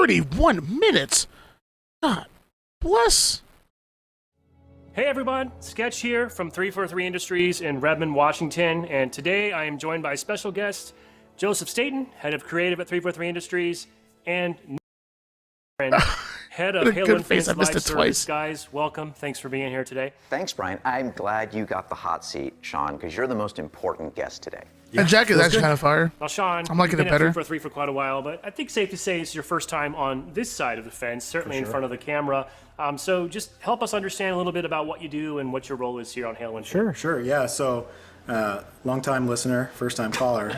31 minutes. God bless. Hey everyone, Sketch here from 343 Industries in Redmond, Washington, and today I am joined by special guest Joseph Staten, head of creative at 343 Industries, and head of Halo Infinite's live service. Guys, welcome. Thanks for being here today. Thanks, Brian. I'm glad you got the hot seat, Sean, because you're the most important guest today. Yeah, and Jack is actually kind of fire. Well, Sean, I'm liking it better. You've been at 343 for quite a while, but I think safe to say it's your first time on this side of the fence, certainly in front of the camera. So just help us understand a little bit about what you do and what your role is here on Halo Infinite. Sure. Yeah. So, long-time listener, first-time caller.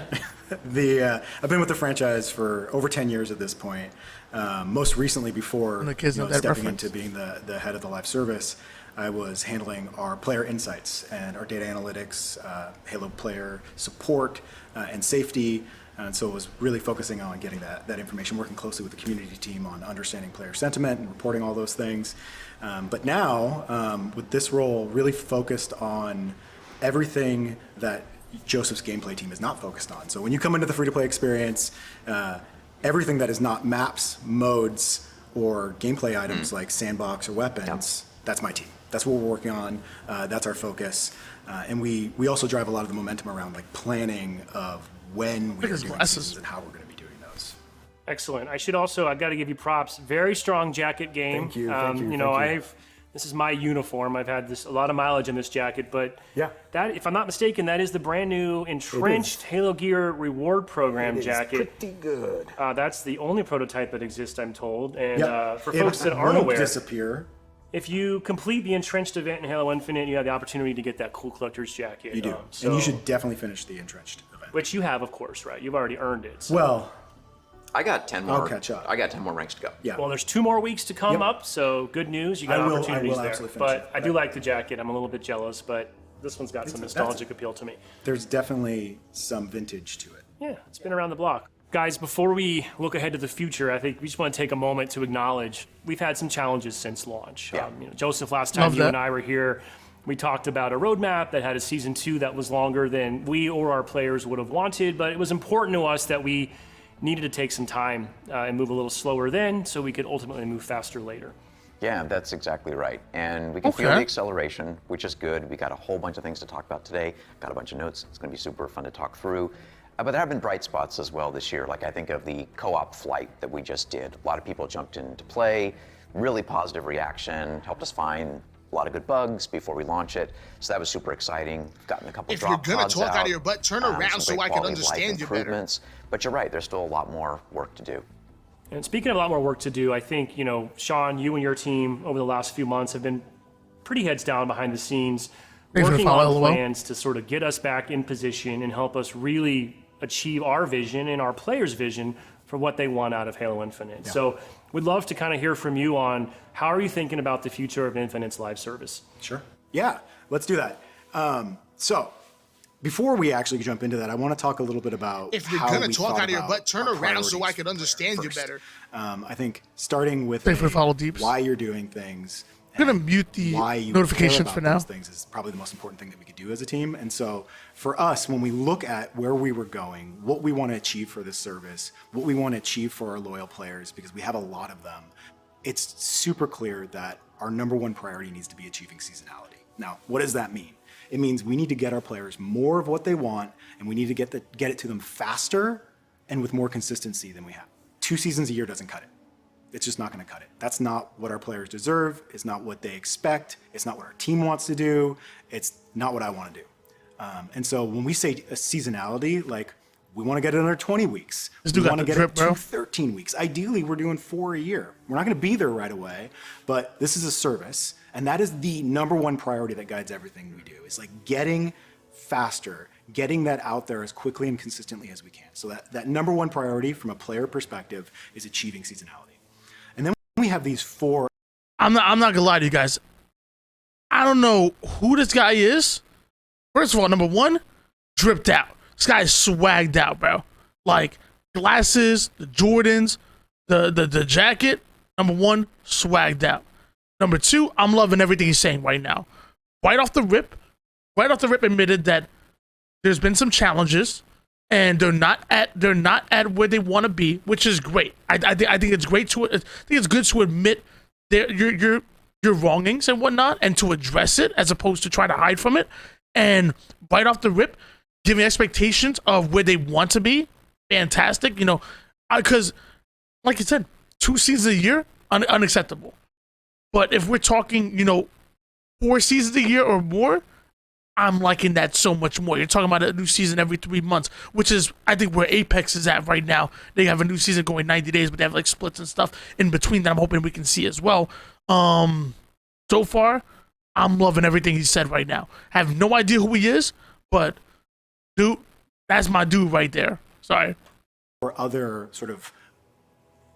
I've been with the franchise for over 10 years at this point. Most recently, before stepping into being the head of the live service, I was handling our player insights and our data analytics, Halo player support, and safety. And so it was really focusing on getting that information, working closely with the community team on understanding player sentiment and reporting all those things. But now, with this role, really focused on everything that Joseph's gameplay team is not focused on. So when you come into the free-to-play experience, everything that is not maps, modes, or gameplay items like sandbox or weapons, that's my team. That's what we're working on. That's our focus. And we also drive a lot of the momentum around like planning of when we're doing seasons and how we're going to be doing those. Excellent. I've got to give you props. Very strong jacket game. Thank you. This is my uniform. I've had a lot of mileage in this jacket, but that, if I'm not mistaken, that is the brand new entrenched Halo Gear reward program jacket. It's pretty good. That's the only prototype that exists, I'm told. And for folks that aren't aware, disappear. If you complete the entrenched event in Halo Infinite, you have the opportunity to get that cool collector's jacket. You do, and you should definitely finish the entrenched event. Which you have, of course, right? You've already earned it. So. Well, I got 10 more. I'll catch up. I got 10 more ranks to go. Yeah. Well, there's 2 more weeks to come up, so good news. You got opportunities there. But I do like the jacket. I'm a little bit jealous, but this one's got some nostalgic appeal to me. There's definitely some vintage to it. Yeah, it's been around the block. Guys, before we look ahead to the future, I think we just want to take a moment to acknowledge we've had some challenges since launch. Yeah. Joseph, last time you and I were here, we talked about a roadmap that had a season 2 that was longer than we or our players would have wanted, but it was important to us that we needed to take some time and move a little slower then so we could ultimately move faster later. Yeah, that's exactly right. And we can feel the acceleration, which is good. We got a whole bunch of things to talk about today. Got a bunch of notes. It's going to be super fun to talk through. But there have been bright spots as well this year. Like I think of the co-op flight that we just did. A lot of people jumped into play, really positive reaction, helped us find a lot of good bugs before we launch it. So that was super exciting. We've gotten a couple drop pods out. If you're going to talk out of your butt, turn around so I can understand you better. But you're right, there's still a lot more work to do. And speaking of a lot more work to do, I think, Sean, you and your team over the last few months have been pretty heads down behind the scenes, working on plans to sort of get us back in position and help us really achieve our vision and our players' vision for what they want out of Halo Infinite. Yeah. So we'd love to kind of hear from you on how are you thinking about the future of Infinite's live service? Sure. Yeah, let's do that. So before we actually jump into that, I want to talk a little bit about if you're going to talk out of your butt, turn around so I can understand you better. I think starting with why you're doing things. I'm going to mute the notifications for now. Things is probably the most important thing that we could do as a team. And so for us, when we look at where we were going, what we want to achieve for this service, what we want to achieve for our loyal players, because we have a lot of them, it's super clear that our number one priority needs to be achieving seasonality. Now, what does that mean? It means we need to get our players more of what they want, and we need to get it to them faster and with more consistency than we have. 2 seasons a year doesn't cut it. It's just not going to cut it. That's not what our players deserve. It's not what they expect. It's not what our team wants to do. It's not what I want to do. And so when we say a seasonality, like we want to get it under 20 weeks. We want to get it to 13 weeks. Ideally, we're doing 4 a year. We're not going to be there right away, but this is a service. And that is the number one priority that guides everything we do. It's like getting faster, getting that out there as quickly and consistently as we can. So that number one priority from a player perspective is achieving seasonality. And then we have these 4. I'm not gonna lie to you guys. I don't know who this guy is. First of all, number 1, dripped out. This guy is swagged out, bro. Like glasses, the Jordans, the jacket. Number 1, swagged out. Number 2, I'm loving everything he's saying right now. Right off the rip, admitted that there's been some challenges. and they're not at where they want to be, which is great. I think it's great to I think it's good to admit your wrongings and whatnot, and to address it as opposed to try to hide from it. And right off the rip, giving expectations of where they want to be, fantastic. You know, because like you said, 2 seasons a year, unacceptable. But if we're talking, you know, 4 seasons a year or more, I'm liking that so much more. You're talking about a new season every 3 months, which is, I think, where Apex is at right now. They have a new season going 90 days, but they have like splits and stuff in between that I'm hoping we can see as well. So far, I'm loving everything he said right now. I have no idea who he is, but dude, that's my dude right there. Sorry. Or other sort of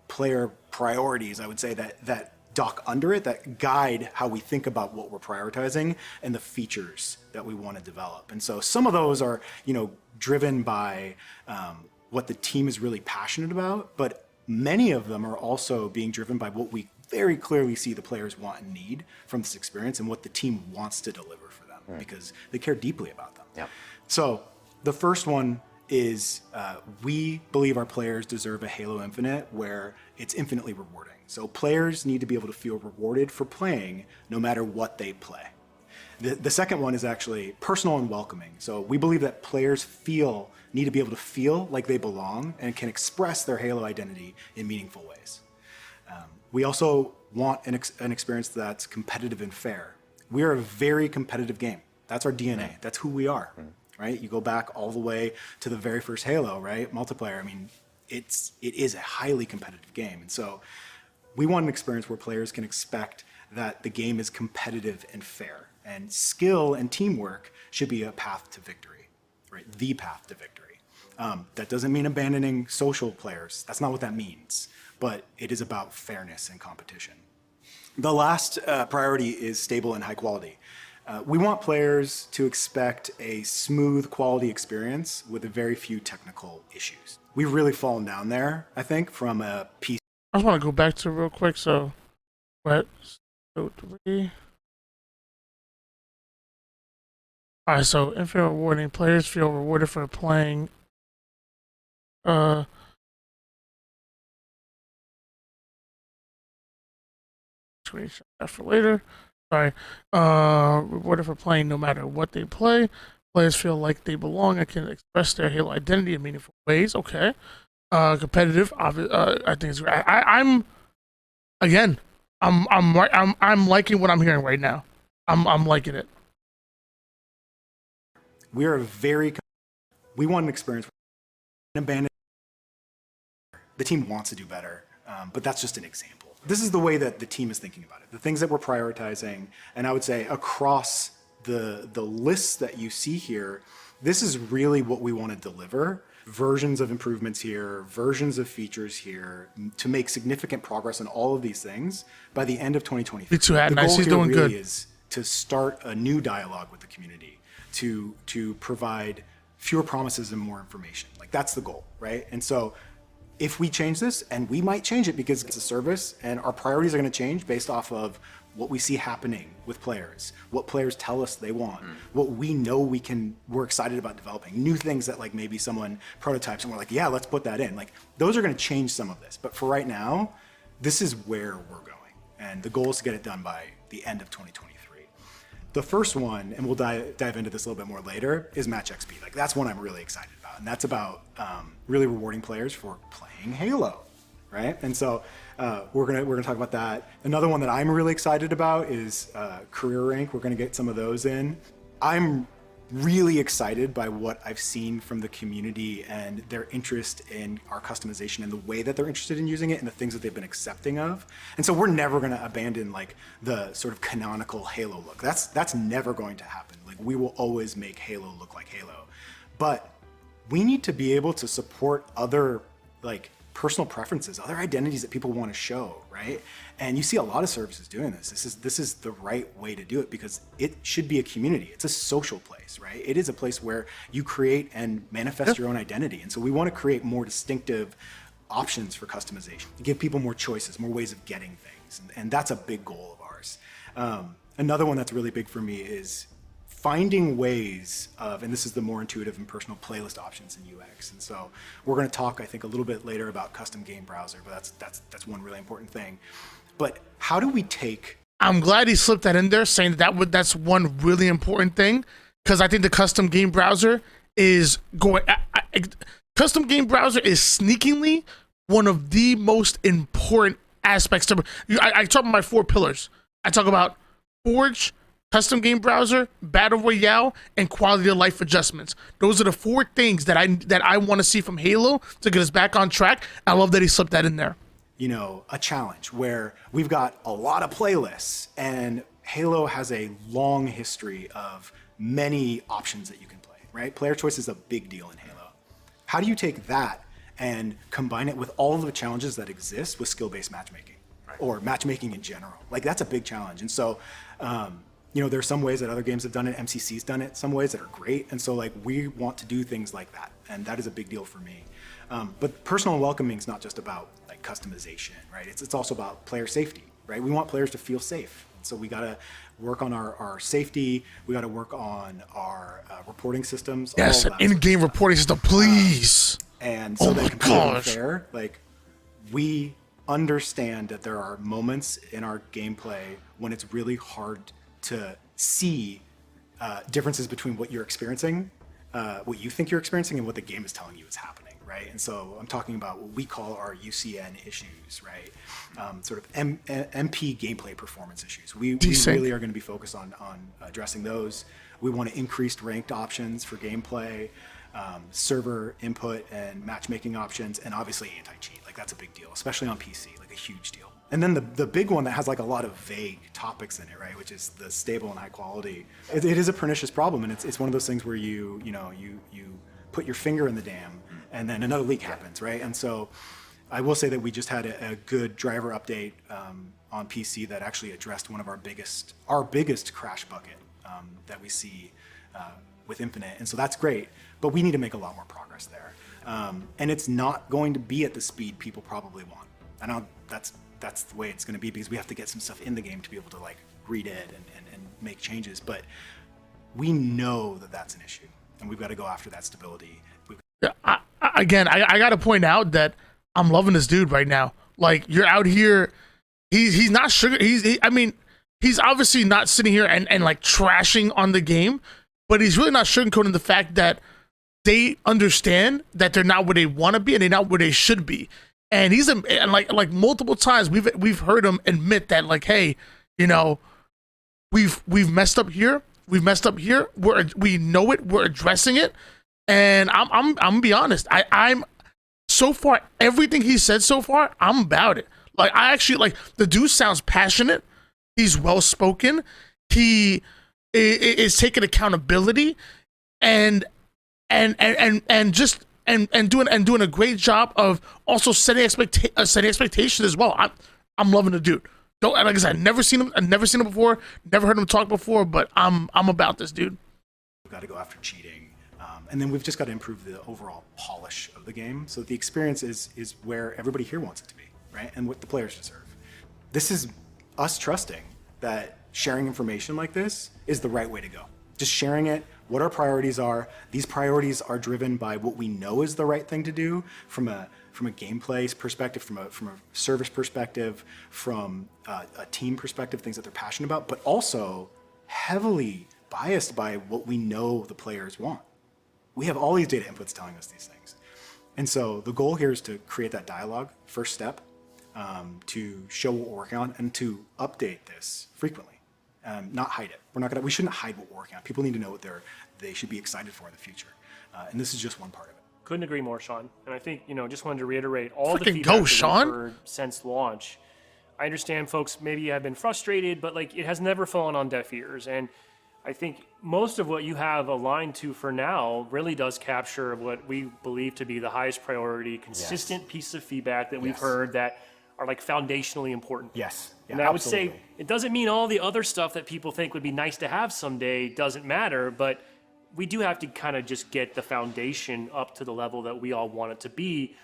player priorities, I would say, that dock under it, that guide how we think about what we're prioritizing and the features that we want to develop. And so some of those are, you know, driven by what the team is really passionate about, but many of them are also being driven by what we very clearly see the players want and need from this experience and what the team wants to deliver for them because they care deeply about them. Yep. So the first one is we believe our players deserve a Halo Infinite where it's infinitely rewarding. So players need to be able to feel rewarded for playing no matter what they play. The second one is actually personal and welcoming. So we believe that players need to be able to feel like they belong and can express their Halo identity in meaningful ways. We also want an experience that's competitive and fair. We are a very competitive game. That's our DNA. That's who we are, right? You go back all the way to the very first Halo, right? Multiplayer. I mean, it is a highly competitive game. And so we want an experience where players can expect that the game is competitive and fair. And skill and teamwork should be a path to victory, right? The path to victory. That doesn't mean abandoning social players. That's not what that means. But it is about fairness and competition. The last priority is stable and high quality. We want players to expect a smooth quality experience with a very few technical issues. We've really fallen down there, I think, from a PC. I just want to go back to real quick. So, what? So 3. All right. So, infinite rewarding. Players feel rewarded for playing. Screenshot that for later. Sorry. Rewarded for playing no matter what they play. Players feel like they belong and can express their Halo identity in meaningful ways. Okay. Competitive. I think it's great. I'm liking what I'm hearing right now. I'm liking it. We want an experience. The team wants to do better, but that's just an example. This is the way that the team is thinking about it. The things that we're prioritizing, and I would say across the lists that you see here, this is really what we want to deliver. Versions of improvements here, versions of features here, to make significant progress on all of these things by the end of 2023. The goal here really is to start a new dialogue with the community, to provide fewer promises and more information. Like, that's the goal, right? And so if we change this, and we might change it because it's a service and our priorities are going to change based off of what we see happening with players, what players tell us they want, what we know we're excited about developing, new things that like maybe someone prototypes and we're like, yeah, let's put that in. Like, those are going to change some of this. But for right now, this is where we're going. And the goal is to get it done by the end of 2023. The first one, and we'll dive into this a little bit more later, is Match XP. Like, that's one I'm really excited about. And that's about really rewarding players for playing Halo, right? And so we're gonna talk about that. Another one that I'm really excited about is career rank. We're gonna get some of those in. I'm really excited by what I've seen from the community and their interest in our customization and the way that they're interested in using it and the things that they've been accepting of. And so we're never going to abandon like the sort of canonical Halo look. That's never going to happen. Like, we will always make Halo look like Halo. But we need to be able to support other like personal preferences, other identities that people want to show, right? And you see a lot of services doing this. This is the right way to do it because it should be a community. It's a social place, right? It is a place where you create and manifest your own identity. And so we want to create more distinctive options for customization, give people more choices, more ways of getting things. And that's a big goal of ours. Another one that's really big for me is finding ways of, and this is the more intuitive and personal playlist options in UX. And so we're going to talk, I think, a little bit later about custom game browser, but that's one really important thing. But how do we take? I'm glad he slipped that in there, saying that's one really important thing, because I think the custom game browser is going. Custom game browser is sneakingly one of the most important aspects to. I talk about my 4 pillars. I talk about Forge, custom game browser, battle royale, and quality of life adjustments. Those are the 4 things that I want to see from Halo to get us back on track. I love that he slipped that in there. You know, a challenge where we've got a lot of playlists, and Halo has a long history of many options that you can play, right? Player choice is a big deal in Halo. How do you take that and combine it with all of the challenges that exist with skill-based matchmaking, or matchmaking in general? Like, that's a big challenge. And so, you know, there are some ways that other games have done it. MCC's done it, some ways that are great. And so, like, we want to do things like that. And that is a big deal for me. But personal and welcoming is not just about like customization, right? It's also about player safety, right? We want players to feel safe. So we got to work on our safety. We got to work on our reporting systems. Yes, an in-game reporting system, please. And so that competitive and fair, like, we understand that there are moments in our gameplay when it's really hard to see differences between what you're experiencing, what you think you're experiencing, and what the game is telling you is happening, right? And so I'm talking about what we call our UCN issues, right? Sort of MP gameplay performance issues. We really are going to be focused on addressing those. We want to increase ranked options for gameplay, server input and matchmaking options, and obviously anti-cheat. Like, that's a big deal, especially on PC, like a huge deal. And then the big one that has like a lot of vague topics in it, right, which is the stable and high quality. It is a pernicious problem, and it's one of those things where you put your finger in the dam, and then another leak happens, right? And so I will say that we just had a good driver update on PC that actually addressed one of our biggest crash bucket that we see with Infinite, and so that's great. But we need to make a lot more progress there, and it's not going to be at the speed people probably want. I know that's the way it's going to be, because we have to get some stuff in the game to be able to like read it and make changes. But we know that that's an issue, and we've got to go after that stability. I got to point out that I'm loving this dude right now. Like, you're out here, he's not sugar. He's obviously not sitting here and like trashing on the game, but he's really not sugarcoating the fact that they understand that they're not where they want to be and they're not where they should be. And he's like multiple times we've heard him admit that, like, hey, you know, we've messed up here. We've messed up here. We know it. We're addressing it. And I'm gonna be honest. I'm so far, everything he said so far, I'm about it. Like, I actually, like, the dude sounds passionate. He's well spoken. He is taking accountability and doing a great job of also setting expectations as well. I'm loving the dude. Don't, like I said, I've never seen him before, never heard him talk before, but I'm about this dude. We've got to go after cheating, and then we've just got to improve the overall polish of the game, so the experience is where everybody here wants it to be, right? And what the players deserve. This is us trusting that sharing information like this is the right way to go. Just sharing it, what our priorities are. These priorities are driven by what we know is the right thing to do from a gameplay perspective, from a service perspective, from a team perspective, things that they're passionate about, but also heavily biased by what we know the players want. We have all these data inputs telling us these things. And so the goal here is to create that dialogue, first step, to show what we're working on and to update this frequently. Not hide it. We shouldn't hide what we're working on. People need to know what they should be excited for in the future. And this is just one part of it. Couldn't agree more, Sean. And I think, just wanted to reiterate all the Freaking feedback go, that Sean. we've heard since launch. I understand folks maybe have been frustrated, but like, it has never fallen on deaf ears. And I think most of what you have aligned to for now really does capture what we believe to be the highest priority, consistent piece of feedback that we've heard that are like foundationally important. Yes. Yeah, and I would say it doesn't mean all the other stuff that people think would be nice to have someday doesn't matter, but we do have to kind of just get the foundation up to the level that we all want it to be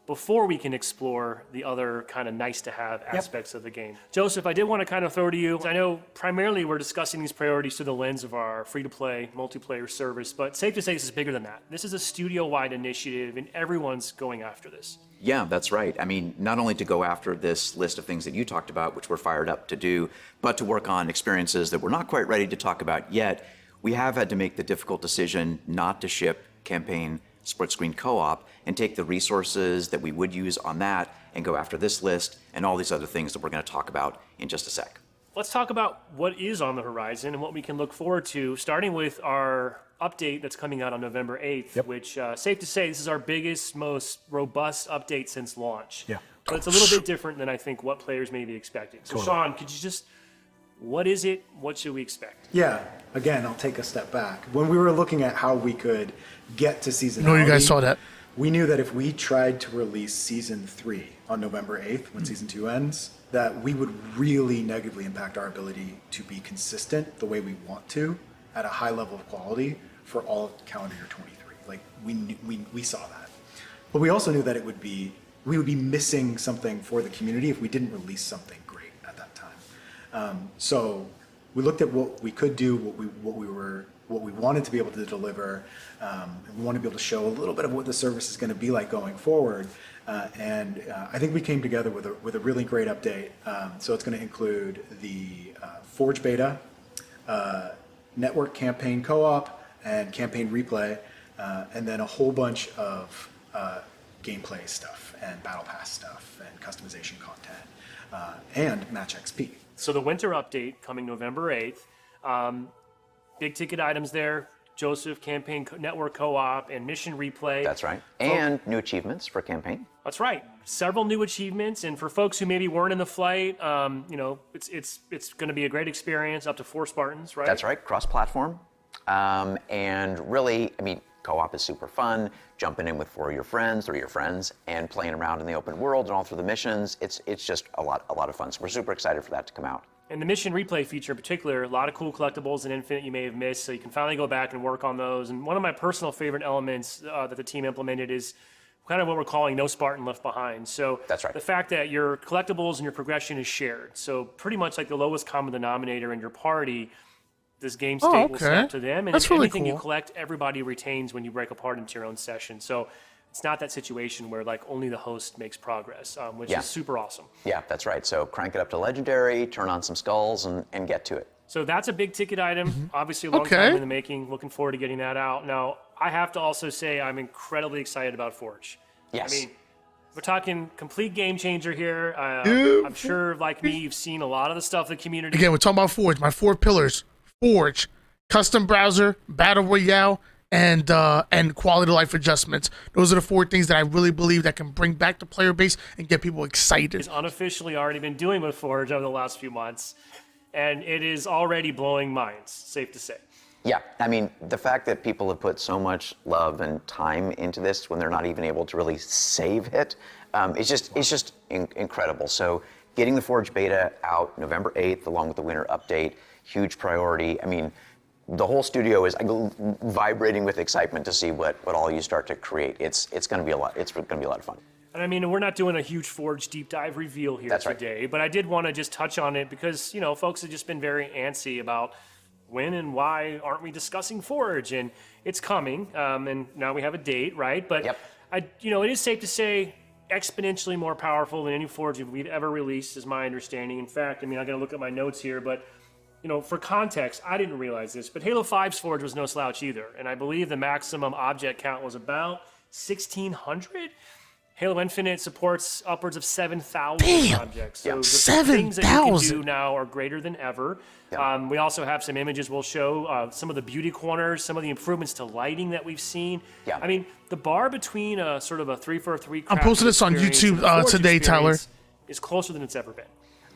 before we can explore the other kind of nice to have aspects of the game. Joseph, I did want to kind of throw to you. I know primarily we're discussing these priorities through the lens of our free-to-play multiplayer service, but safe to say this is bigger than that. This is a studio-wide initiative and everyone's going after this. Yeah, that's right. I mean, not only to go after this list of things that you talked about, which we're fired up to do, but to work on experiences that we're not quite ready to talk about yet. We have had to make the difficult decision not to ship campaign split screen co-op and take the resources that we would use on that and go after this list and all these other things that we're going to talk about in just a sec. Let's talk about what is on the horizon and what we can look forward to, starting with our update that's coming out on November 8th, which, safe to say, this is our biggest, most robust update since launch. Yeah. But it's a little bit different than I think what players may be expecting. So, Sean, could you just, what is it? What should we expect? Yeah, again, I'll take a step back. When we were looking at how we could get to seasonality, No, you guys saw that. We knew that if we tried to release season 3 on November 8th, when season 2 ends, that we would really negatively impact our ability to be consistent the way we want to at a high level of quality for all of calendar year 23. Like we saw that. But we also knew that we would be missing something for the community if we didn't release something great at that time. So we looked at what we could do, what we wanted to be able to deliver, and we want to be able to show a little bit of what the service is going to be like going forward. And I think we came together with a really great update. So it's going to include the Forge beta, network campaign co-op, and campaign replay, and then a whole bunch of gameplay stuff and battle pass stuff and customization content and match XP. So the winter update coming November 8th, big ticket items there. Joseph, campaign network co-op, and mission replay. That's right. And new achievements for campaign. That's right. Several new achievements, and for folks who maybe weren't in the flight, it's going to be a great experience. Up to 4 Spartans, right? That's right. Cross-platform, and really, I mean, co-op is super fun. Jumping in with 4 of your friends, 3 of your friends, and playing around in the open world and all through the missions. It's just a lot of fun. So we're super excited for that to come out. And the mission replay feature in particular, a lot of cool collectibles in Infinite you may have missed, so you can finally go back and work on those. And one of my personal favorite elements that the team implemented is kind of what we're calling no Spartan left behind. So that's right. The fact that your collectibles and your progression is shared. So pretty much like the lowest common denominator in your party, this game state will snap to them. And That's really anything cool. you collect, everybody retains when you break apart into your own session. So it's not that situation where like only the host makes progress, which is super awesome. Yeah, that's right. So crank it up to legendary, turn on some skulls, and get to it. So that's a big ticket item, obviously a long time in the making. Looking forward to getting that out. Now, I have to also say I'm incredibly excited about Forge. Yes. I mean, we're talking complete game changer here. I'm sure, like me, you've seen a lot of the stuff the community... Again, we're talking about Forge. My 4 pillars. Forge, custom browser, battle royale, and quality of life adjustments. Those are the 4 things that I really believe that can bring back the player base and get people excited. It's unofficially already been doing with Forge over the last few months, and it is already blowing minds, safe to say. Yeah, I mean, the fact that people have put so much love and time into this when they're not even able to really save it, it's just incredible. So getting the Forge beta out November 8th along with the winter update, huge priority. I mean, the whole studio is vibrating with excitement to see what all you start to create. It's going to be a lot. It's going to be a lot of fun. And I mean, we're not doing a huge Forge deep dive reveal here today, but I did want to just touch on it because, folks have just been very antsy about when and why aren't we discussing Forge? And it's coming, and now we have a date, right? But it is safe to say exponentially more powerful than any Forge we've ever released, is my understanding. In fact, I mean, I got to look at my notes here, but for context, I didn't realize this, but Halo 5's Forge was no slouch either. And I believe the maximum object count was about 1,600. Halo Infinite supports upwards of 7,000 objects. So the things that you can do now are greater than ever. Yeah. We also have some images we'll show, some of the beauty corners, some of the improvements to lighting that we've seen. Yeah. I mean, the bar between a sort of a 3-for-3 I'm posting this on YouTube today, Tyler. Is closer than it's ever been.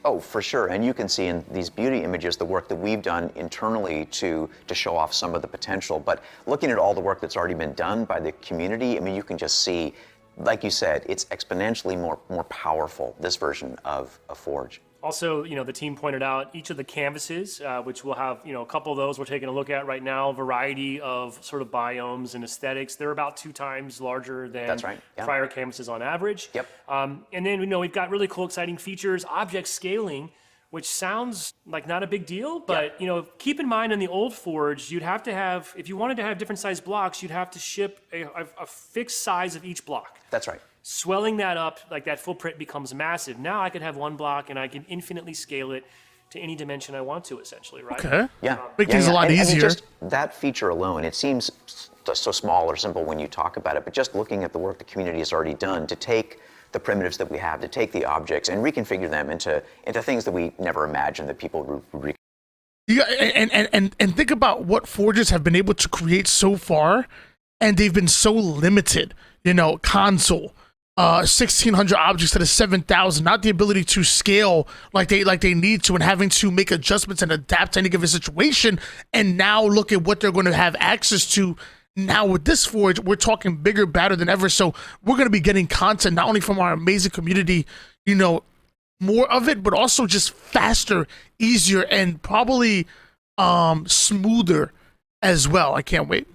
Oh, for sure. And you can see in these beauty images the work that we've done internally to show off some of the potential. But looking at all the work that's already been done by the community, I mean, you can just see, like you said, it's exponentially more powerful, this version of Forge. Also, the team pointed out each of the canvases, which we'll have, a couple of those we're taking a look at right now, variety of sort of biomes and aesthetics. They're about 2 times larger than That's right. Yeah. prior canvases on average. Yep. And then, we've got really cool, exciting features, object scaling, which sounds like not a big deal, but, keep in mind in the old Forge, you'd have to have, if you wanted to have different size blocks, you'd have to ship a fixed size of each block. That's right. Swelling that up, like that footprint becomes massive. Now I could have one block and I can infinitely scale it to any dimension I want to, essentially, right? Okay. Yeah. Make things a lot easier. Just that feature alone, it seems so small or simple when you talk about it, but just looking at the work the community has already done to take the primitives that we have, to take the objects and reconfigure them into things that we never imagined that people would Yeah, and think about what forges have been able to create so far, and they've been so limited. Console, 1,600 objects to the 7,000, not the ability to scale like they need to, and having to make adjustments and adapt to any given situation. And now look at what they're going to have access to. Now with this forge, we're talking bigger, badder than ever. So we're going to be getting content not only from our amazing community, more of it, but also just faster, easier, and probably smoother as well. I can't wait.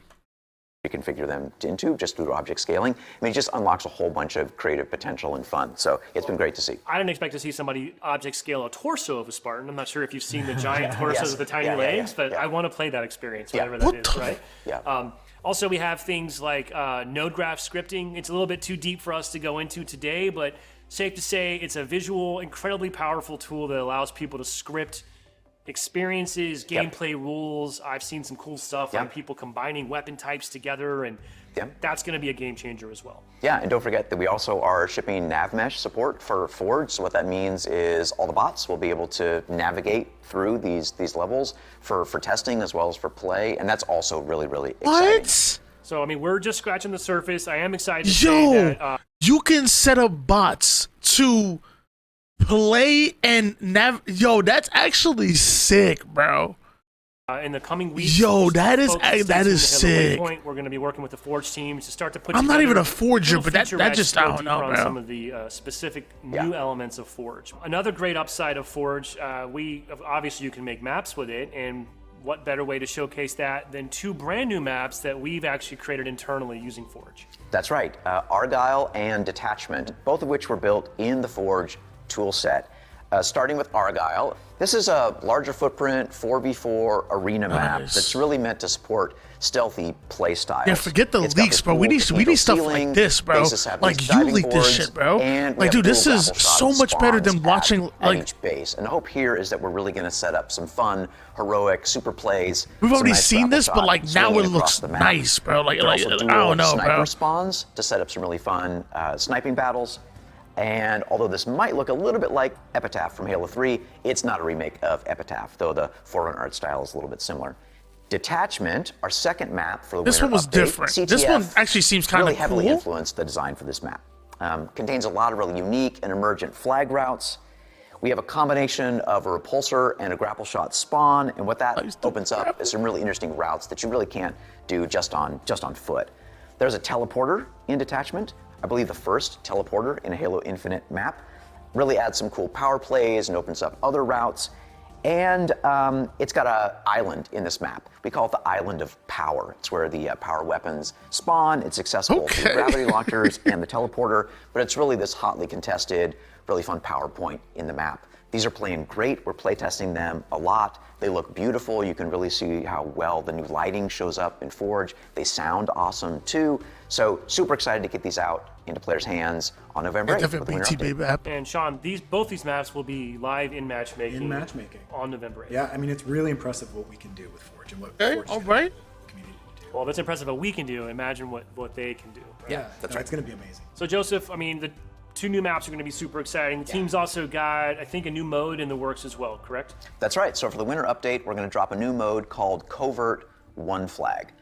reconfigure them into just through object scaling. I mean, it just unlocks a whole bunch of creative potential and fun. So it's been great to see. I didn't expect to see somebody object scale a torso of a Spartan. I'm not sure if you've seen the giant torsos with the tiny legs, but I want to play that experience, whatever that is, right? Yeah. Also, we have things like node graph scripting. It's a little bit too deep for us to go into today, but safe to say it's a visual, incredibly powerful tool that allows people to script experiences, gameplay rules. I've seen some cool stuff like people combining weapon types together, and that's going to be a game changer as well. Yeah, and don't forget that we also are shipping NavMesh support for Forge. So what that means is all the bots will be able to navigate through these levels for testing as well as for play, and that's also really, really exciting. What? So, I mean, we're just scratching the surface. I am excited to say that... you can set up bots to play and that's actually sick, bro. In the coming weeks, that is sick. We're going to be working with the Forge teams to start to put. I'm not even a forger, but that just I don't know, bro. Some of the specific new elements of Forge. Another great upside of Forge, we obviously you can make maps with it, and what better way to showcase that than 2 brand new maps that we've actually created internally using Forge. That's right, Argyle and Detachment, both of which were built in the Forge tool set. Starting with Argyle, this is a larger footprint 4v4 arena map that's really meant to support stealthy play styles. Yeah, forget the leaks, bro. We need stuff like this, bro. Like you leak this shit, bro. Like, dude, this is so much better than watching like each base. And the hope here is that we're really going to set up some fun, heroic super plays. We've already seen this, but like now it looks nice, bro. Like I don't know, sniper bro. spawns to set up some really fun sniping battles. And although this might look a little bit like Epitaph from Halo 3, it's not a remake of Epitaph, though the Forerunner art style is a little bit similar. Detachment, our second map for the This winter one was update, different. CTF This one actually seems kind of really cool. heavily influenced the design for this map. Contains a lot of really unique and emergent flag routes. We have a combination of a repulsor and a grapple shot spawn, and what that opens up is some really interesting routes that you really can't do just on foot. There's a teleporter in Detachment. I believe the first teleporter in a Halo Infinite map. Really adds some cool power plays and opens up other routes. And it's got an island in this map. We call it the Island of Power. It's where the power weapons spawn. It's accessible through gravity launchers and the teleporter, but it's really this hotly contested, really fun power point in the map. These are playing great. We're playtesting them a lot. They look beautiful. You can really see how well the new lighting shows up in Forge. They sound awesome too. So super excited to get these out into players' hands on November 8th. with the winter update. And Sean, both these maps will be live in matchmaking. On November 8th. Yeah, I mean, it's really impressive what we can do with Forge and what Forge all right. community to do. Well, if it's impressive what we can do, imagine what they can do. Right? Yeah, that's right. It's going to be amazing. So Joseph, I mean, the 2 new maps are going to be super exciting. The team's also got, I think, a new mode in the works as well, correct? That's right. So for the winter update, we're going to drop a new mode called Covert One Flag.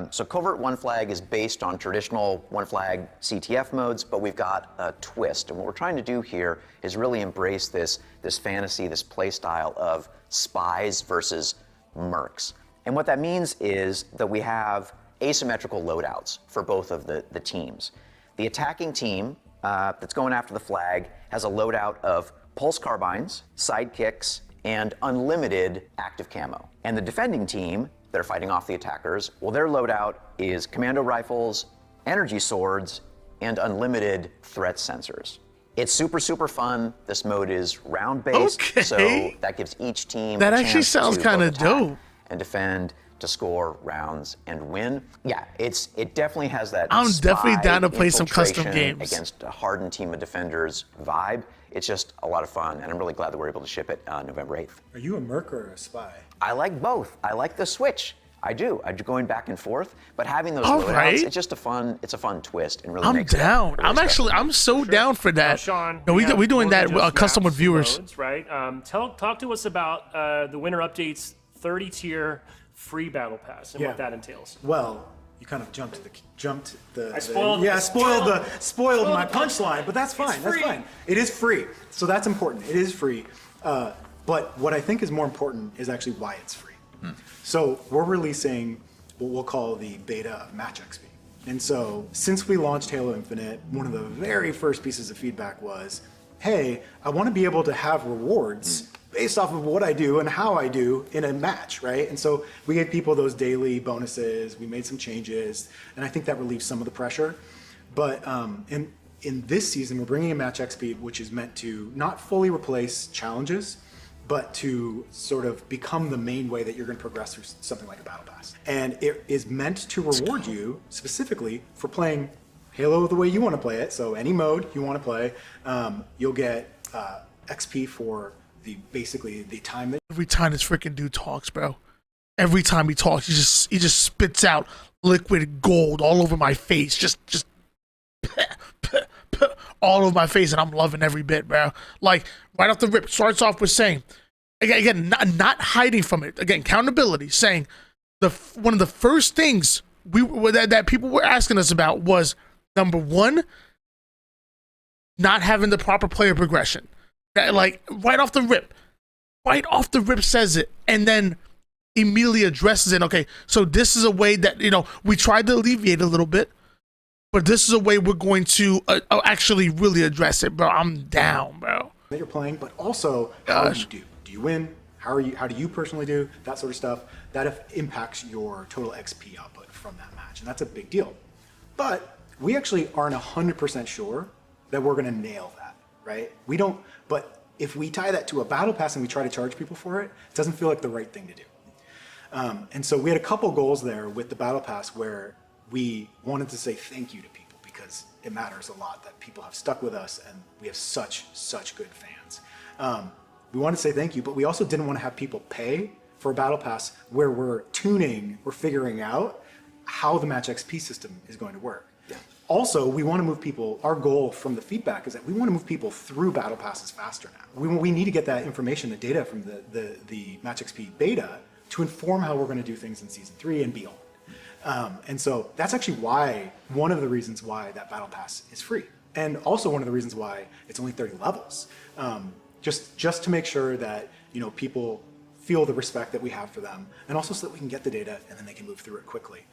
So Covert One Flag is based on traditional One Flag CTF modes, but we've got a twist. And what we're trying to do here is really embrace this fantasy, this play style of spies versus mercs. And what that means is that we have asymmetrical loadouts for both of the teams. The attacking team that's going after the flag has a loadout of pulse carbines, sidekicks, and unlimited active camo. And the defending team that are fighting off the attackers, well, their loadout is commando rifles, energy swords, and unlimited threat sensors. It's super, super fun. This mode is round-based, so that gives each team that a actually chance sounds to kind of both attack dope and defend, to score rounds and win. Yeah, it definitely has that I'm definitely down to spy, play some custom infiltration games against a hardened team of defenders vibe. It's just a lot of fun, and I'm really glad that we're able to ship it November 8th. Are you a merc or a spy? I like both. I like the switch. I do. I'm going back and forth, but having those All loadouts, right. it's just a fun twist, and really I'm makes it down. really I'm special. actually so down for that. Sean, No, we doing more that than just custom with maps, viewers. modes, right? Talk to us about the winter updates 30-tier free battle pass and what that entails. Well, you kind of jumped the. I spoiled my punchline, but that's fine. That's fine. It is free, so that's important. It is free, but what I think is more important is actually why it's free. So we're releasing what we'll call the beta of Match XP. And so since we launched Halo Infinite, one of the very first pieces of feedback was, hey, I want to be able to have rewards based off of what I do and how I do in a match, right? And so we gave people those daily bonuses, we made some changes, and I think that relieves some of the pressure. But in this season, we're bringing in Match XP, which is meant to not fully replace challenges, but to sort of become the main way that you're going to progress through something like a battle pass. And it is meant to reward you specifically for playing Halo the way you want to play it. So any mode you want to play, you'll get XP for basically the time that. Every time this freaking dude talks, bro. Every time he talks, he just spits out liquid gold all over my face. Just all over my face, and I'm loving every bit, bro. Like right off the rip, starts off with saying, again, not hiding from it. Again, accountability, saying one of the first things that people were asking us about was number one, not having the proper player progression. Like right off the rip says it, and then immediately addresses it. Okay, so this is a way that we tried to alleviate a little bit. But this is a way we're going to actually really address it, bro. I'm down, bro. That you're playing, but also how do you do? Do you win? How do you personally do? That sort of stuff. That impacts your total XP output from that match, and that's a big deal. But we actually aren't 100% sure that we're going to nail that, right? We don't. But if we tie that to a battle pass and we try to charge people for it, it doesn't feel like the right thing to do. And so we had a couple goals there with the battle pass where we wanted to say thank you to people because it matters a lot that people have stuck with us and we have such good fans. We wanted to say thank you, but we also didn't want to have people pay for a battle pass where we're figuring out how the Match XP system is going to work. Yeah. Also, we want to move people, our goal from the feedback is that we want to move people through battle passes faster now. We need to get that information, the data from the Match XP beta to inform how we're going to do things in Season 3 and beyond. And so that's actually one of the reasons why that battle pass is free. And also one of the reasons why it's only 30 levels. Just to make sure that, people feel the respect that we have for them, and also so that we can get the data and then they can move through it quickly.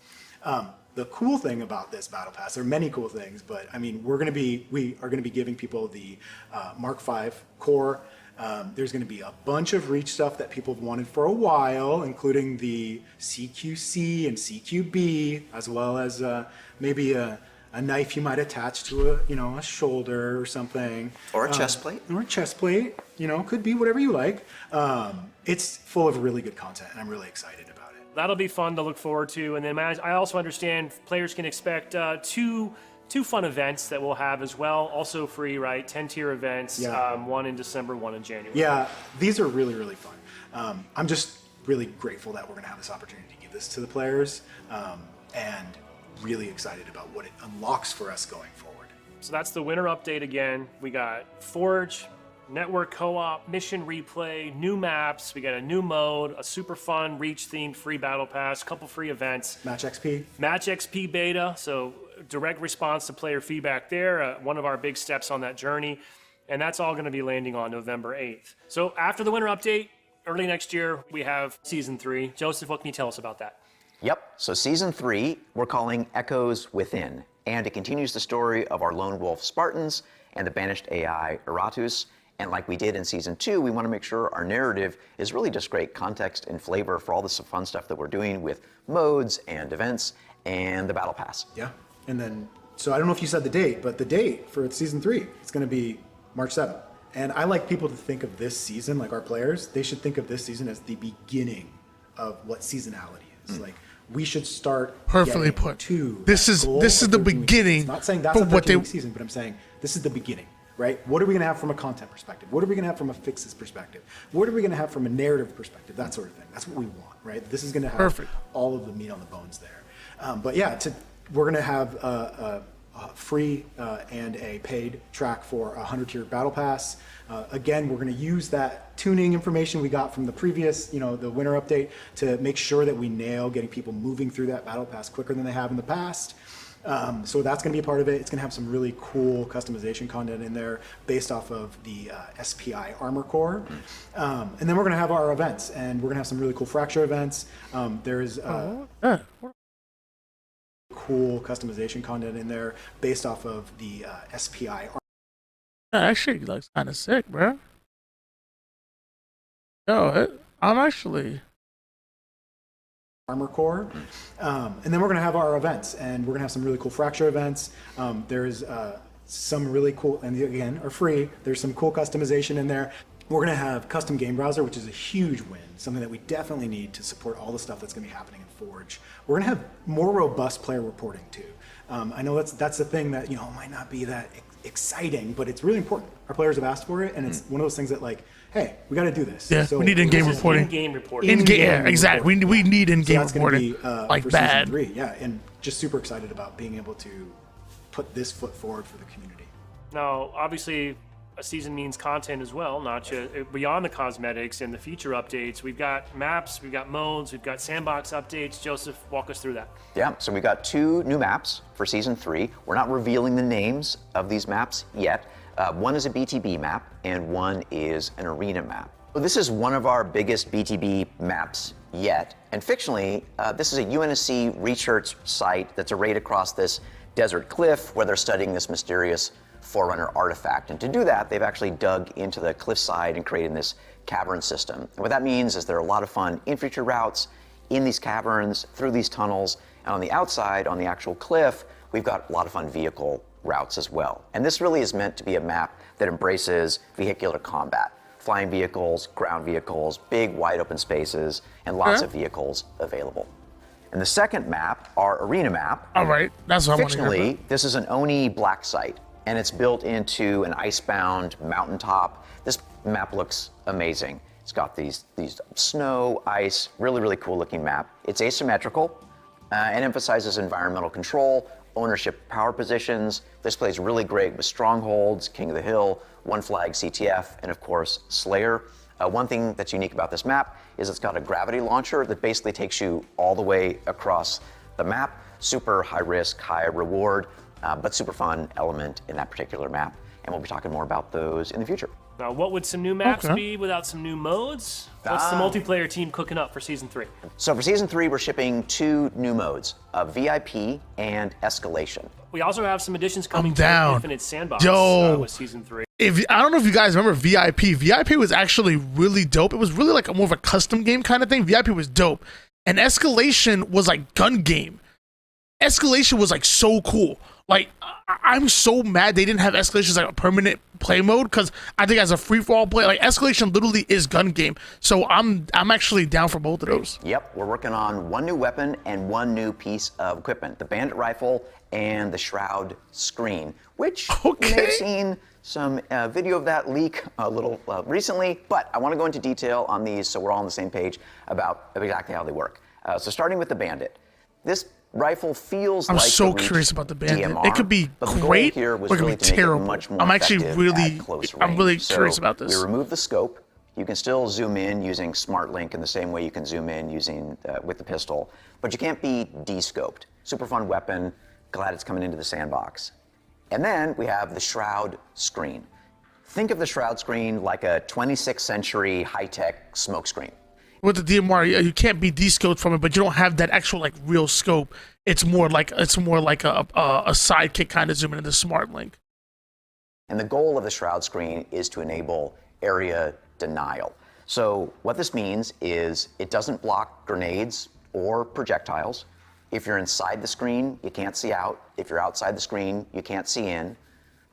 The cool thing about this battle pass, there are many cool things, but I mean, we are going to be giving people the Mark V core. There's going to be a bunch of Reach stuff that people have wanted for a while, including the CQC and CQB, as well as maybe a knife you might attach to a shoulder or something. Or a chest plate. Or a chest plate. Could be whatever you like. It's full of really good content, and I'm really excited about it. That'll be fun to look forward to. And then I also understand players can expect two fun events that we'll have as well, also free, right? 10-tier events, one in December, one in January. Yeah, these are really, really fun. I'm just really grateful that we're going to have this opportunity to give this to the players, and really excited about what it unlocks for us going forward. So that's the winter update again. We got Forge, Network Co-op, Mission Replay, new maps. We got a new mode, a super fun Reach-themed free battle pass, couple free events. Match XP. Match XP beta, so direct response to player feedback there, one of our big steps on that journey. And that's all going to be landing on November 8th. So after the winter update, early next year, we have Season 3. Joseph, what can you tell us about that? Yep, so Season 3, we're calling Echoes Within. And it continues the story of our lone wolf Spartans and the banished AI Eratus. And like we did in season 2, we want to make sure our narrative is really just great context and flavor for all this fun stuff that we're doing with modes and events and the battle pass. Yeah, and then, so I don't know if you said the date, but the date for season 3, it's going to be March 7th. And I like people to think of this season, like our players, they should think of this season as the beginning of what seasonality is. Like, we should start perfectly put. This is the beginning. Not saying that's a 13-week season, but I'm saying this is the beginning, right? What are we going to have from a content perspective? What are we going to have from a fixes perspective? What are we going to have from a narrative perspective? That sort of thing. That's what we want, right? This is going to have all of the meat on the bones there. But yeah, we're going to have a free and a paid track for a 100-tier battle pass. Again, we're going to use that tuning information we got from the previous, the winter update to make sure that we nail getting people moving through that battle pass quicker than they have in the past. So that's going to be a part of it. It's going to have some really cool customization content in there based off of the SPI armor core. And then we're going to have our events, and we're going to have some really cool fracture events. There's cool customization content in there based off of the SPI armor. That actually looks kind of sick, bro. I'm actually armor core. And then we're going to have our events, and we're going to have some really cool fracture events. There's some really cool, and again, are free. There's some cool customization in there. We're going to have custom game browser, which is a huge win, something that we definitely need to support all the stuff that's going to be happening in Forge. We're going to have more robust player reporting too. I know that's the thing that might not be that exciting, but it's really important. Our players have asked for it, and it's one of those things that hey, we got to do this. Yeah, so we need in-game reporting. In-game reporting. Yeah, exactly. We need in-game reporting. Like bad. Season 3, yeah, and just super excited about being able to put this foot forward for the community. Now, obviously, a season means content as well, not just beyond the cosmetics and the feature updates. We've got maps, we've got modes, we've got sandbox updates. Joseph, walk us through that. Yeah, so we've got 2 new maps for season 3. We're not revealing the names of these maps yet. One is a BTB map, and one is an arena map. Well, this is one of our biggest BTB maps yet, and fictionally, this is a UNSC research site that's arrayed across this desert cliff where they're studying this mysterious Forerunner artifact. And to do that, they've actually dug into the cliffside and created this cavern system. And what that means is there are a lot of fun infantry routes in these caverns, through these tunnels, and on the outside, on the actual cliff, we've got a lot of fun vehicle routes as well. And this really is meant to be a map that embraces vehicular combat. Flying vehicles, ground vehicles, big wide open spaces, and lots of vehicles available. And the second map, our arena map. All right, that's what I want to hear. Fictionally, this is an Oni black site, and it's built into an icebound mountaintop. This map looks amazing. It's got these snow, ice, really cool looking map. It's asymmetrical and emphasizes environmental control, ownership power positions. This plays really great with Strongholds, King of the Hill, One Flag CTF, and of course, Slayer. One thing that's unique about this map is it's got a gravity launcher that basically takes you all the way across the map. Super high risk, high reward, but super fun element in that particular map. And we'll be talking more about those in the future. Now, what would some new maps be without some new modes? What's the multiplayer team cooking up for Season 3? So for Season 3, we're shipping 2 new modes, VIP and Escalation. We also have some additions coming to Infinite Sandbox with Season 3. I don't know if you guys remember VIP. VIP was actually really dope. It was really like more of a custom game kind of thing. VIP was dope. And Escalation was like gun game. Escalation was like so cool. Like, I'm so mad they didn't have Escalation as like a permanent play mode, because I think as a free-for-all play, like Escalation literally is gun game. So I'm actually down for both of those. Yep, we're working on 1 new weapon and 1 new piece of equipment, the Bandit Rifle and the Shroud Screen, which you may have seen some video of that leak a little recently, but I want to go into detail on these so we're all on the same page about exactly how they work. So starting with the Bandit, this rifle feels I'm like so curious about the Bandit. DMR, it could be great or it could be terrible. I'm actually really curious about this. We remove the scope. You can still zoom in using Smart Link in the same way you can zoom in using with the pistol, but you can't be de-scoped. Super fun weapon. Glad it's coming into the sandbox. And then we have the Shroud Screen. Think of the Shroud Screen like a 26th century high-tech smoke screen. With the DMR, you can't be de-scoped from it, but you don't have that actual like real scope. It's more like a sidekick kind of zooming into Smart Link. And the goal of the shroud screen is to enable area denial. So what this means is it doesn't block grenades or projectiles. If you're inside the screen, you can't see out. If you're outside the screen, you can't see in.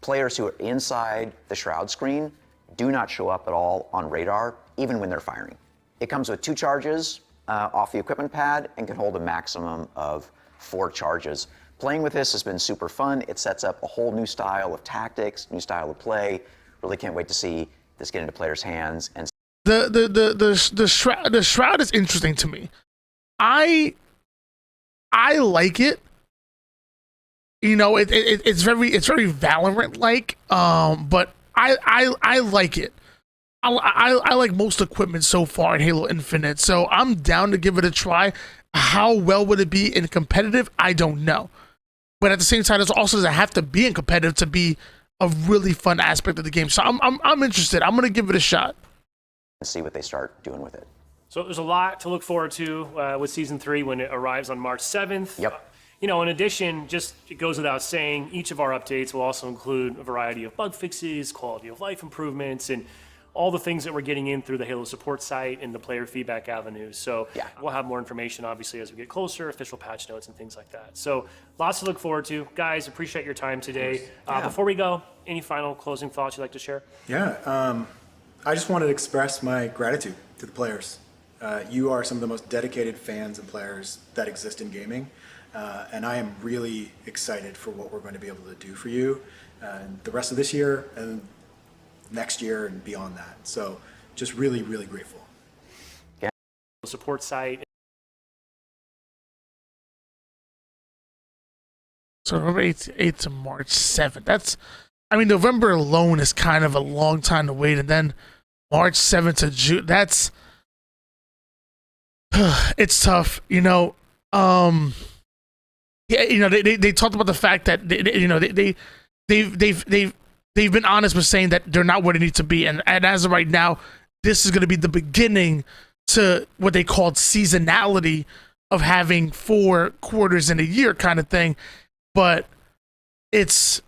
Players who are inside the shroud screen do not show up at all on radar, even when they're firing. It comes with 2 charges off the equipment pad and can hold a maximum of 4 charges. Playing with this has been super fun. It sets up a whole new style of tactics, new style of play. Really can't wait to see this get into players' hands. And the shroud is interesting to me. I like it. You know, it's very Valorant like. But I like it. I like most equipment so far in Halo Infinite, so I'm down to give it a try. How well would it be in competitive? I don't know. But at the same time, it also doesn't have to be in competitive to be a really fun aspect of the game. So I'm interested. I'm gonna give it a shot. See what they start doing with it. So there's a lot to look forward to with Season 3 when it arrives on March 7th. Yep. You know, in addition, just it goes without saying, each of our updates will also include a variety of bug fixes, quality of life improvements, and all the things that we're getting in through the Halo support site and the player feedback avenues. So we'll have more information, obviously, as we get closer, official patch notes and things like that. So lots to look forward to. Guys, appreciate your time today. Before we go, any final closing thoughts you'd like to share? Yeah, I just wanted to express my gratitude to the players. You are some of the most dedicated fans and players that exist in gaming. And I am really excited for what we're going to be able to do for you the rest of this year and next year and beyond that. So just really, really grateful. Yeah. Support site. So November 8th to March 7th. November alone is kind of a long time to wait. And then March 7th to June, it's tough, you know. Yeah, you know, they talked about the fact that they've been honest with saying that they're not where they need to be, and as of right now, this is going to be the beginning to what they called seasonality of having 4 quarters in a year kind of thing. But that's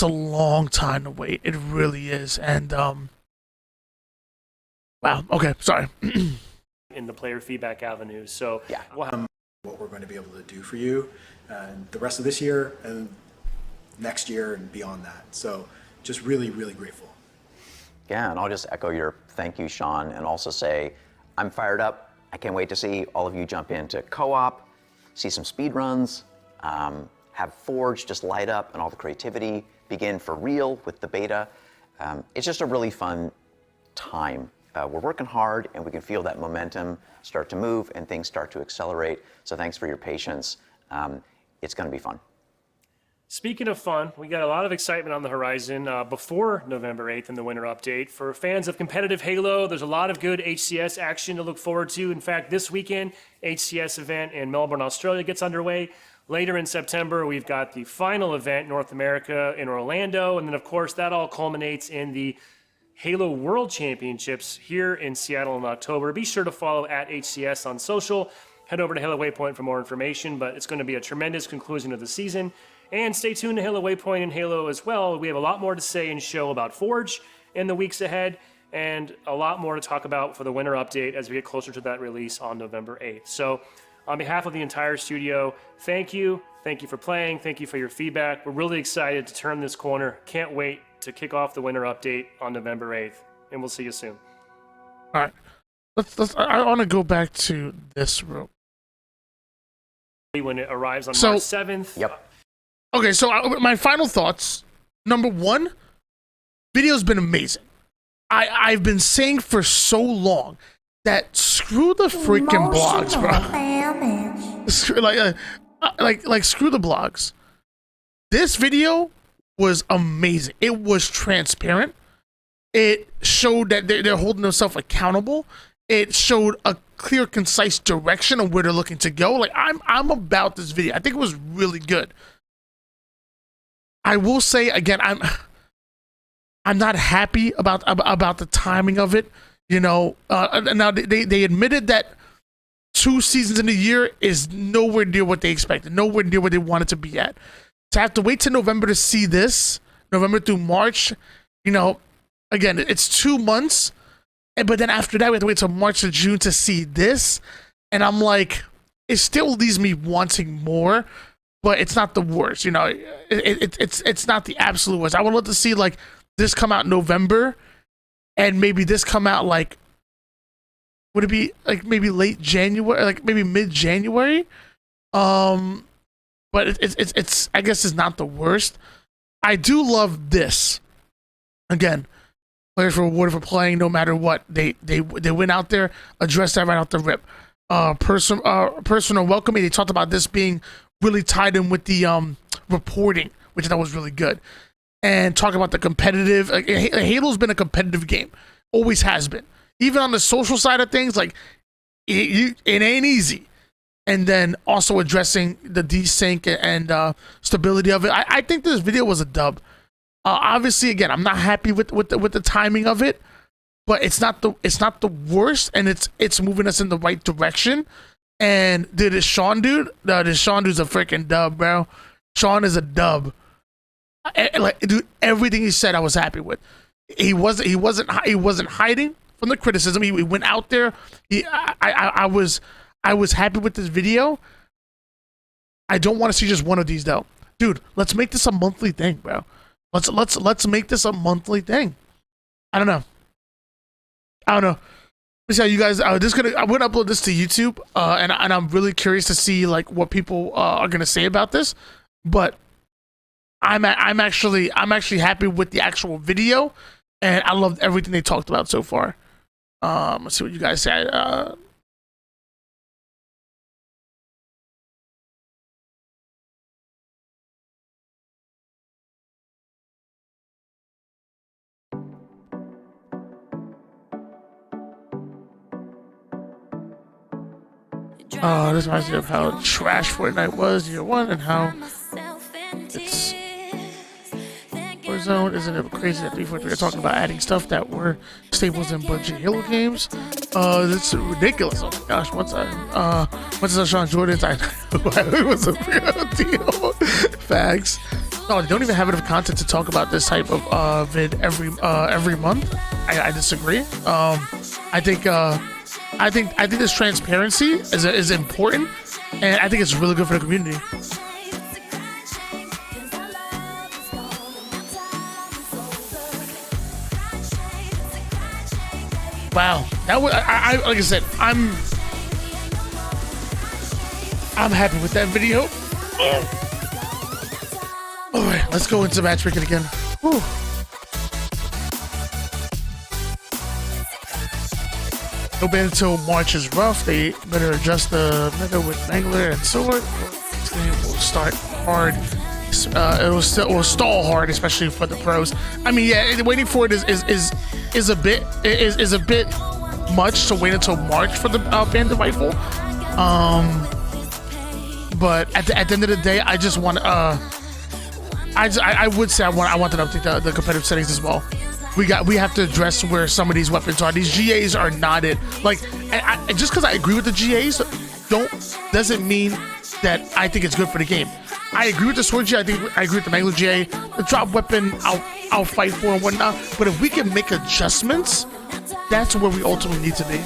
a long time to wait. It really is, and wow. Okay, sorry. In the player feedback avenues, so we'll have what we're going to be able to do for you the rest of this year and next year and beyond that. So just really, really grateful. Yeah, and I'll just echo your thank you, Sean, and also say I'm fired up. I can't wait to see all of you jump into co-op, see some speed runs, have Forge just light up and all the creativity begin for real with the beta. It's just a really fun time. We're working hard, and we can feel that momentum start to move and things start to accelerate. So thanks for your patience. It's going to be fun. Speaking of fun, we got a lot of excitement on the horizon before November 8th and the winter update. For fans of competitive Halo, there's a lot of good HCS action to look forward to. In fact, this weekend, HCS event in Melbourne, Australia gets underway. Later in September, we've got the final event, North America in Orlando. And then, of course, that all culminates in the Halo World Championships here in Seattle in October. Be sure to follow at HCS on social. Head over to Halo Waypoint for more information, but it's going to be a tremendous conclusion of the season. And stay tuned to Halo Waypoint and Halo as well. We have a lot more to say and show about Forge in the weeks ahead, and a lot more to talk about for the winter update as we get closer to that release on November 8th. So on behalf of the entire studio, thank you. Thank you for playing. Thank you for your feedback. We're really excited to turn this corner. Can't wait to kick off the winter update on November 8th, and we'll see you soon. All right. I want to go back to this room. When it arrives on March 7th. Yep. Okay, so my final thoughts. Number 1, video's been amazing. I've been saying for so long that screw the freaking blogs, bro. Screw the blogs. This video was amazing. It was transparent. It showed that they're holding themselves accountable. It showed a clear, concise direction of where they're looking to go. Like I'm about this video. I think it was really good. I will say again, I'm not happy about the timing of it. You know, now they admitted that 2 seasons in a year is nowhere near what they expected, nowhere near where they wanted to be at. To have to wait till November to see this November through March, you know, again, it's 2 months, but then after that, we have to wait till March or June to see this. And I'm like, it still leaves me wanting more, but it's not the worst, you know. It's not the absolute worst. I would love to see like this come out in November, and maybe this come out like, would it be like maybe late January, like maybe mid-January? But it's I guess it's not the worst. I do love this. Again, players were rewarded for playing no matter what. They went out there, addressed that right out the rip. Personal welcoming. They talked about this being really tied in with the reporting, which I thought was really good. And talk about the competitive. Like, Halo's been a competitive game, always has been. Even on the social side of things, like it ain't easy. And then also addressing the desync and stability of it. I think this video was a dub. Obviously, again, I'm not happy with the timing of it, but it's not the worst, and it's moving us in the right direction. And dude, this Sean dude, this Sean dude's a freaking dub, bro. Sean is a dub. Like, dude, everything he said, I was happy with. He wasn't hiding from the criticism. He went out there. I was happy with this video. I don't want to see just one of these though, dude. Let's make this a monthly thing, bro. Let's make this a monthly thing. I don't know. Let's see how you guys. I'm gonna upload this to YouTube, and I'm really curious to see like what people are gonna say about this. But I'm actually happy with the actual video, and I loved everything they talked about so far. Let's see what you guys say. This reminds me of how trash Fortnite was year one and how it's Warzone. Isn't it crazy that 343 are talking about adding stuff that were staples in budget Halo games? It's ridiculous. Oh my gosh, once I saw Sean Jordan's, I knew it was a real deal. Facts. No, they don't even have enough content to talk about this type of vid every month. I disagree. I think this transparency is important, and I think it's really good for the community. Wow, that was I like I said, I'm happy with that video. All right, let's go into matchmaking again. Whew. No ban until March is rough. They better adjust the meta with Mangler and Sword. This game will start hard. It will stall hard, especially for the pros. I mean, yeah, waiting for it is a bit much to wait until March for the Bandit Rifle. But at the end of the day, I just want I would say I want to update the competitive settings as well. We have to address where some of these weapons are. These GAs are not it. Like, just because I agree with the GAs doesn't mean that I think it's good for the game. I agree with the sword GA. I agree with the Mangler GA. The drop weapon, I'll fight for and whatnot. But if we can make adjustments, that's where we ultimately need to be.